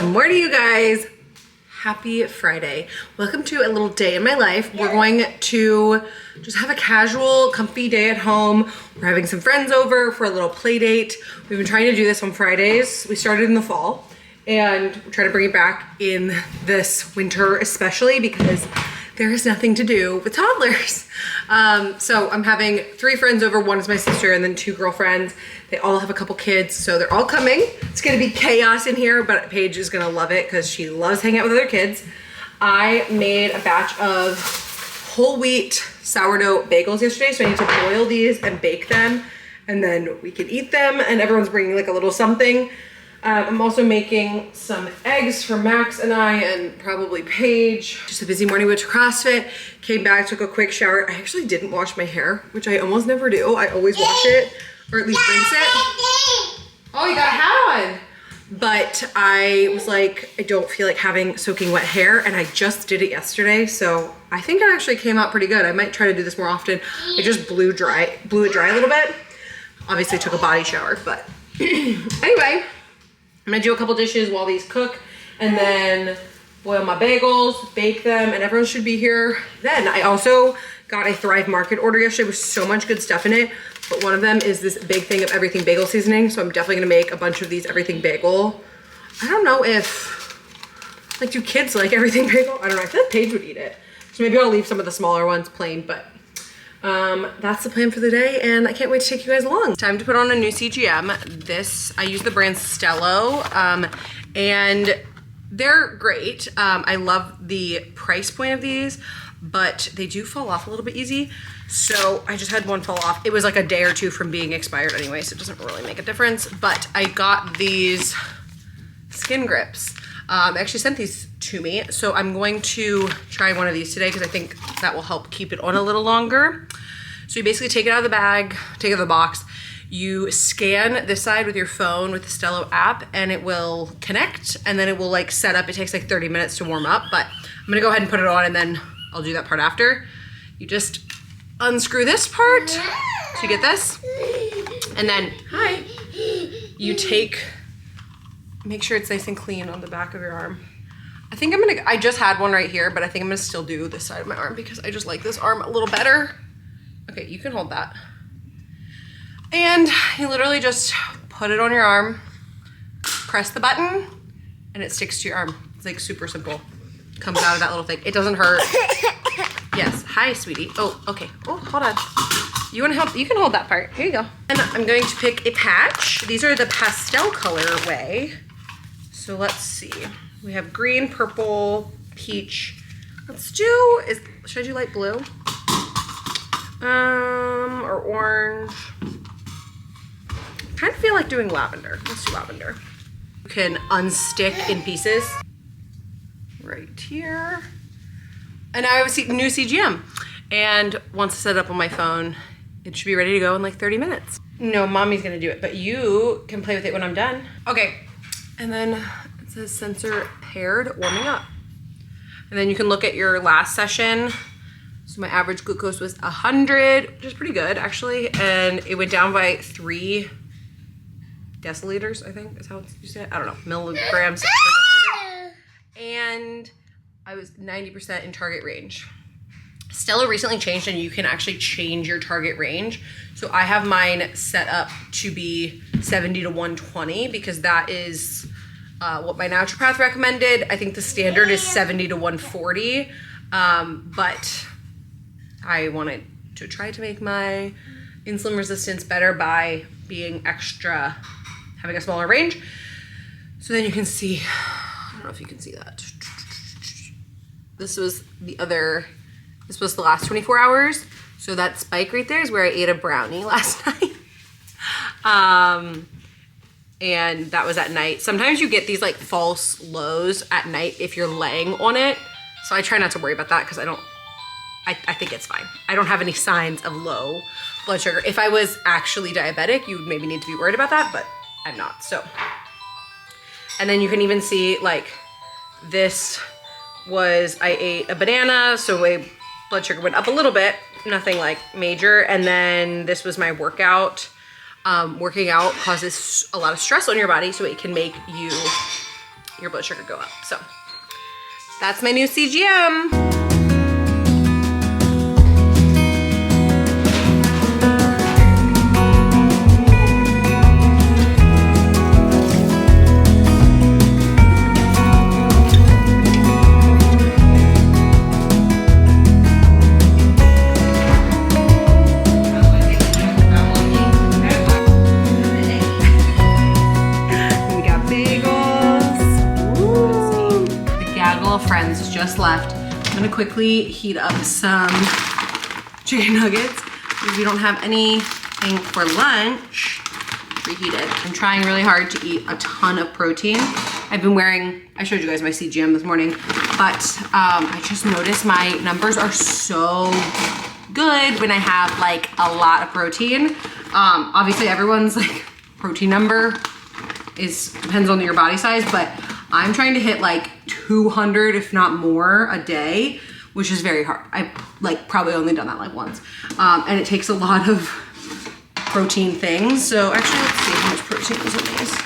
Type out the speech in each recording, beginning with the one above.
Good morning, you guys. Happy Friday. Welcome to a little day in my life. We're going to just have a casual, comfy day at home. We're having some friends over for a little play date. We've been trying to do this on Fridays. We started in the fall and we're trying to bring it back in this winter, especially because there is nothing to do with toddlers. So I'm having 3 friends over. One is my sister and then 2 girlfriends. They all have a couple kids, so they're all coming. It's gonna be chaos in here, but Paige is gonna love it because she loves hanging out with other kids. I made a batch of whole wheat sourdough bagels yesterday, so I need to boil these and bake them, and then we can eat them, and everyone's bringing like a little something. I'm also making some eggs for Max and I and probably Paige. Just a busy morning, went to CrossFit, came back, took a quick shower. I actually didn't wash my hair, which I almost never do. I always wash it, or at least rinse it. Oh, you got a hat on. But I was like, I don't feel like having soaking wet hair, and I just did it yesterday, so I think it actually came out pretty good. I might try to do this more often. I just blew it dry a little bit. Obviously took a body shower, but anyway. I'm gonna do a couple dishes while these cook and then boil my bagels, bake them, and everyone should be here then. I also got a Thrive Market order yesterday with so much good stuff in it, but one of them is this big thing of everything bagel seasoning, so I'm definitely gonna make a bunch of these everything bagel. I don't know if, like, do kids like everything bagel? I don't know, I feel like Paige would eat it. So maybe I'll leave some of the smaller ones plain, but that's the plan for the day, and I can't wait to take you guys along. Time to put on a new CGM. This, I use the brand Stello, and they're great. I love the price point of these, but they do fall off a little bit easy. So I just had one fall off. It was like a day or 2 from being expired anyway, so it doesn't really make a difference. But I got these skin grips. They actually sent these to me, so I'm going to try one of these today because I think that will help keep it on a little longer. So you basically take it out of the bag, take it out of the box, you scan this side with your phone with the Stello app, and it will connect, and then it will like set up. It takes like 30 minutes to warm up, but I'm gonna go ahead and put it on, and then I'll do that part after. You just unscrew this part, so you get this, and then, you make sure it's nice and clean on the back of your arm. I just had one right here, but I think I'm gonna still do this side of my arm because I just like this arm a little better. Okay, you can hold that. And you literally just put it on your arm, press the button, and it sticks to your arm. It's like super simple. Comes out of that little thing. It doesn't hurt. Yes, hi, sweetie. Oh, okay. Oh, hold on. You wanna help? You can hold that part. Here you go. And I'm going to pick a patch. These are the pastel colorway. So let's see. We have green, purple, peach. Should I do light blue? Or orange. I kind of feel like doing lavender. Let's do lavender. You can unstick in pieces. Right here. And I have a new CGM. And once I set it up on my phone, it should be ready to go in like 30 minutes. No, mommy's gonna do it, but you can play with it when I'm done. Okay, and then it says sensor paired, warming up. And then you can look at your last session. So my average glucose was 100, which is pretty good actually. And it went down by 3 deciliters, I think is how you say it. I don't know, milligrams per deciliter. And I was 90% in target range. Stello recently changed and you can actually change your target range. So I have mine set up to be 70 to 120 because that is what my naturopath recommended. I think the standard is 70 to 140, but I wanted to try to make my insulin resistance better by being extra, having a smaller range. So then you can see, I don't know if you can see that. This was the last 24 hours. So that spike right there is where I ate a brownie last night. And that was at night. Sometimes you get these like false lows at night if you're laying on it. So I try not to worry about that because I think it's fine. I don't have any signs of low blood sugar. If I was actually diabetic, you would maybe need to be worried about that, but I'm not, so. And then you can even see like this was, I ate a banana, so my blood sugar went up a little bit, nothing like major. And then this was my workout. Working out causes a lot of stress on your body, so it can make you your blood sugar go up. So that's my new CGM. Friends just left. I'm gonna quickly heat up some chicken nuggets because we don't have anything for lunch reheated. I'm trying really hard to eat a ton of protein. I've been wearing, I showed you guys my CGM this morning, but I just noticed my numbers are so good when I have like a lot of protein. Obviously everyone's like protein number depends on your body size, but I'm trying to hit like 200, if not more, a day, which is very hard. I've like probably only done that like once. And it takes a lot of protein things. So actually, let's see how much protein is in these.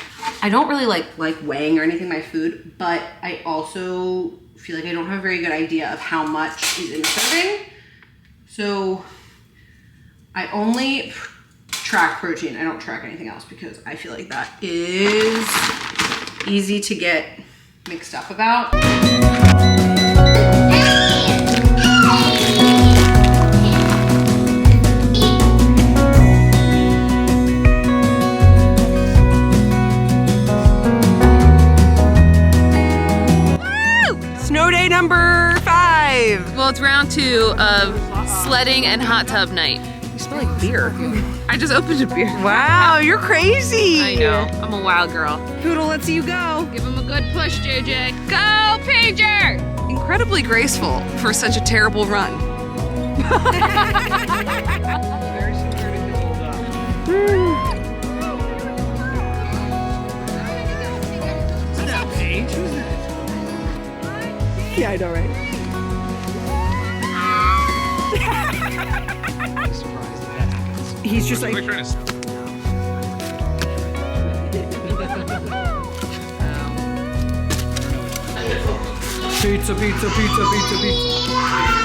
I don't really like weighing or anything my food, but I also feel like I don't have a very good idea of how much is in a serving. So I only track protein. I don't track anything else because I feel like that is easy to get mixed up about. Snow day number 5. Well, it's round 2 of sledding and hot tub night. You smell like beer. I just opened a beer. Wow, you're crazy. I know. I'm a wild girl. Poodle, let's see you go. Give him a good push, JJ. Go, Pager! Incredibly graceful for such a terrible run. Very similar to his old Is that Paige? Who's that? Yeah, I know, right? I'm surprised that happens. He's just like... Pizza, pizza, pizza, pizza, pizza.